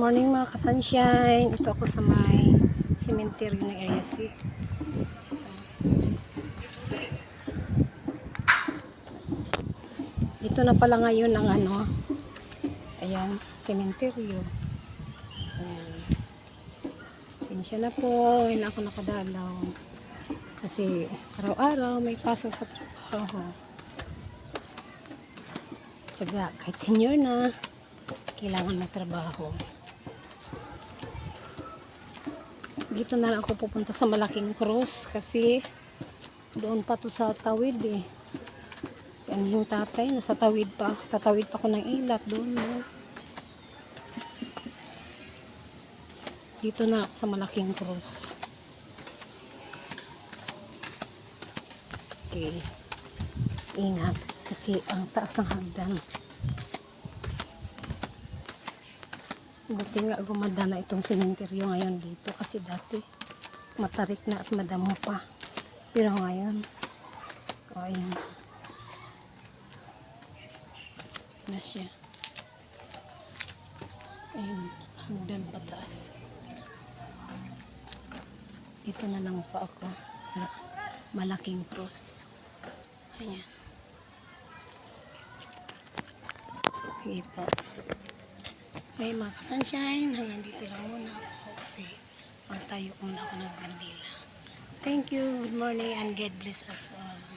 morning mga ka-sunshine. Ito ako sa may cemetery ng Area C. Ito na pala ngayon ang ayan, cemetery. Ayan. Sinsya na po, hindi na ako nakadalaw. Kasi araw-araw may pasok sa trabaho. Tsaga, kahit senior na, kailangan magtrabaho. Dito na lang ako pupunta sa malaking cross kasi doon pa to sa tawid eh. Si yung tatay nasa tawid pa. Tatawid pa ako ng ilat doon. Dito na ako sa malaking cross. Okay. Ingat kasi ang taas ng hagdan. Buti nga gumanda na itong sementeryo ngayon dito kasi dati matarik na at madamo pa. Pero ngayon, ayan na siya. Ayan, hagdan pataas. Dito na lang pa ako sa malaking cross. Ayan. Kita. Okay mga ka-sunshine, hanggang dito lang muna ako kasi magtayo muna ako ng kandila. Thank you, good morning and God bless us all.